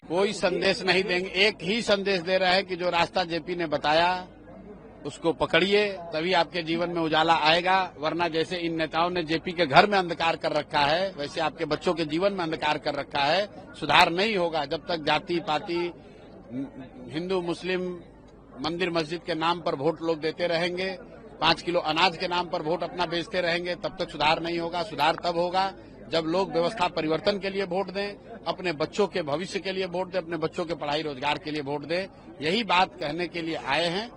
कोई संदेश नहीं देंगे, एक ही संदेश दे रहे हैं कि जो रास्ता जेपी ने बताया उसको पकड़िए, तभी आपके जीवन में उजाला आएगा। वरना जैसे इन नेताओं ने जेपी के घर में अंधकार कर रखा है, वैसे आपके बच्चों के जीवन में अंधकार कर रखा है। सुधार नहीं होगा जब तक जाति पाति, हिंदू मुस्लिम, मंदिर मस्जिद के नाम पर वोट लोग देते रहेंगे, 5 किलो अनाज के नाम पर वोट अपना बेचते रहेंगे, तब तक सुधार नहीं होगा। सुधार तब होगा जब लोग व्यवस्था परिवर्तन के लिए वोट दें, अपने बच्चों के भविष्य के लिए वोट दें, अपने बच्चों के पढ़ाई रोजगार के लिए वोट दें। यही बात कहने के लिए आए हैं,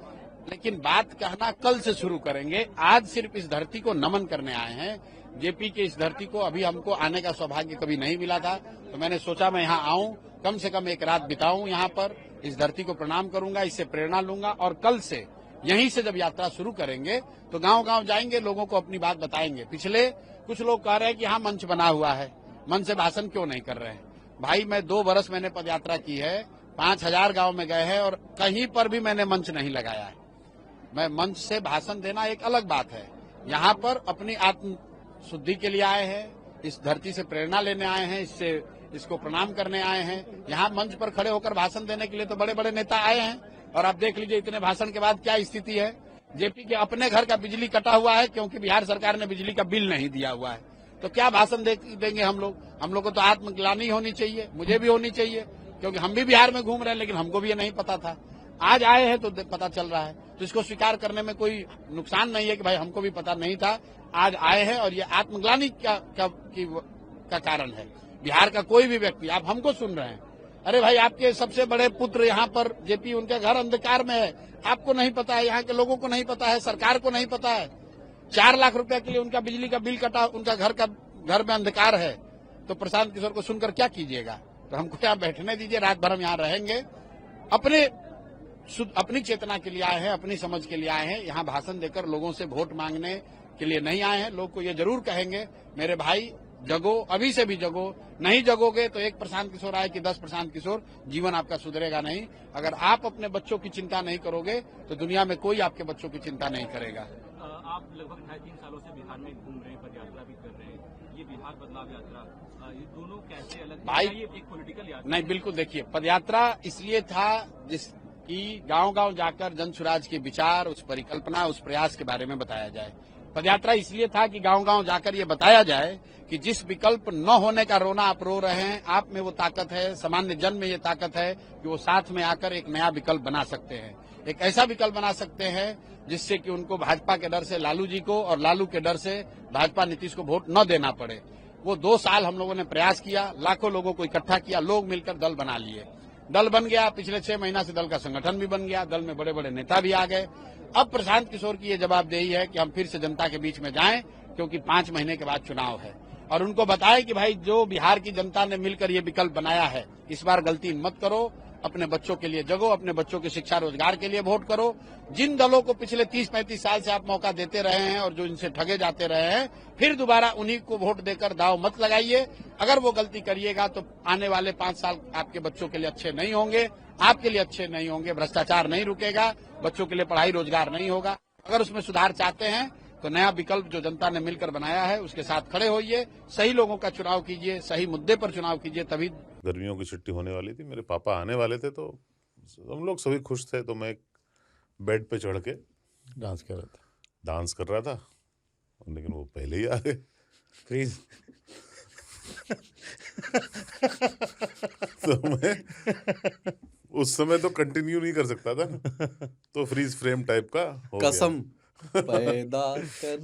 लेकिन बात कहना कल से शुरू करेंगे। आज सिर्फ इस धरती को नमन करने आए हैं। जेपी के इस धरती को अभी हमको आने का सौभाग्य कभी नहीं मिला था, तो मैंने सोचा मैं यहाँ आऊं, कम से कम एक रात बिताऊं यहाँ पर, इस धरती को प्रणाम करूंगा, इससे प्रेरणा लूंगा और कल से यहीं से जब यात्रा शुरू करेंगे तो गांव-गांव जाएंगे, लोगों को अपनी बात बताएंगे। पिछले कुछ लोग कह रहे हैं कि हाँ मंच बना हुआ है, मंच से भाषण क्यों नहीं कर रहे हैं। भाई मैं 2 बरस मैंने पदयात्रा की है, 5000 गांव में गए हैं और कहीं पर भी मैंने मंच नहीं लगाया है। मैं मंच से भाषण देना एक अलग बात है। यहाँ पर अपनी आत्म शुद्धि के लिए आए हैं, इस धरती से प्रेरणा लेने आए हैं, इसको प्रणाम करने आए हैं। यहाँ मंच पर खड़े होकर भाषण देने के लिए तो बड़े बड़े नेता आए हैं, और आप देख लीजिए इतने भाषण के बाद क्या स्थिति है। जेपी के अपने घर का बिजली कटा हुआ है क्योंकि बिहार सरकार ने बिजली का बिल नहीं दिया हुआ है, तो क्या भाषण देंगे हम लोग। हम लोग को तो आत्मग्लानि होनी चाहिए, मुझे भी होनी चाहिए, क्योंकि हम भी बिहार में घूम रहे हैं, लेकिन हमको भी ये नहीं पता था। आज आए हैं तो पता चल रहा है, तो इसको स्वीकार करने में कोई नुकसान नहीं है कि भाई हमको भी पता नहीं था, आज आए हैं और ये आत्मग्लानि का कारण है। बिहार का कोई भी व्यक्ति, आप हमको सुन रहे हैं, अरे भाई आपके सबसे बड़े पुत्र यहाँ पर जेपी, उनके घर अंधकार में है, आपको नहीं पता है, यहाँ के लोगों को नहीं पता है, सरकार को नहीं पता है। 4 लाख रुपए के लिए उनका बिजली का बिल कटा, उनका घर में अंधकार है, तो प्रशांत किशोर को सुनकर क्या कीजिएगा। तो हमको यहाँ बैठने दीजिए, रात भर हम यहाँ रहेंगे। अपनी चेतना के लिए आए हैं, अपनी समझ के लिए आए हैं, यहाँ भाषण देकर लोगों से वोट मांगने के लिए नहीं आए हैं। लोग को ये जरूर कहेंगे मेरे भाई जगो, अभी से भी जगो, नहीं जगोगे तो 1 प्रशांत किशोर आए कि 10 प्रशांत किशोर, जीवन आपका सुधरेगा नहीं। अगर आप अपने बच्चों की चिंता नहीं करोगे तो दुनिया में कोई आपके बच्चों की चिंता नहीं करेगा। आप लगभग 2.5-3 सालों से बिहार में घूम रहे हैं, पदयात्रा भी कर रहे हैं, ये बिहार बदलाव यात्रा, ये दोनों कैसे अलग भाई? ये एक पॉलिटिकल यात्रा नहीं, बिल्कुल। देखिए, पदयात्रा इसलिए था जिसकी गांव-गांव जाकर जन सुराज के विचार, उस परिकल्पना, उस प्रयास के बारे में बताया जाए। पदयात्रा इसलिए था कि गांव-गांव जाकर ये बताया जाए कि जिस विकल्प न होने का रोना आप रो रहे हैं, आप में वो ताकत है, सामान्य जन में ये ताकत है कि वो साथ में आकर एक नया विकल्प बना सकते हैं, एक ऐसा विकल्प बना सकते हैं जिससे कि उनको भाजपा के डर से लालू जी को और लालू के डर से भाजपा नीतीश को वोट न देना पड़े। वो 2 साल हम लोगों ने प्रयास किया, लाखों लोगों को इकट्ठा किया, लोग मिलकर दल बना लिए, दल बन गया। पिछले 6 महीना से दल का संगठन भी बन गया, दल में बड़े बड़े नेता भी आ गए। अब प्रशांत किशोर की ये जवाबदेही है कि हम फिर से जनता के बीच में जाएं, क्योंकि 5 महीने के बाद चुनाव है, और उनको बताएं कि भाई जो बिहार की जनता ने मिलकर ये विकल्प बनाया है, इस बार गलती मत करो, अपने बच्चों के लिए जगो, अपने बच्चों की शिक्षा रोजगार के लिए वोट करो। जिन दलों को पिछले 30-35 साल से आप मौका देते रहे हैं और जो इनसे ठगे जाते रहे हैं, फिर दोबारा उन्हीं को वोट देकर दाव मत लगाइए। अगर वो गलती करिएगा तो आने वाले 5 साल आपके बच्चों के लिए अच्छे नहीं होंगे, आपके लिए अच्छे नहीं होंगे। भ्रष्टाचार नहीं रुकेगा, बच्चों के लिए पढ़ाई रोजगार नहीं होगा। अगर उसमें सुधार चाहते हैं तो नया विकल्प जो जनता ने मिलकर बनाया है उसके साथ खड़े होइए, सही लोगों का चुनाव कीजिए, सही मुद्दे पर चुनाव कीजिए, तभी। गर्मियों की छुट्टी होने वाली थी, मेरे पापा आने वाले थे, तो हम लोग सभी खुश थे। तो मैं बेड पे चढ़ के डांस कर रहा था, लेकिन वो पहले ही आ गए। फ्रीज। तो मैं उस समय तो कंटिन्यू नहीं कर सकता था ना, तो फ्रीज फ्रेम टाइप का हो गया। कसम पैदा कर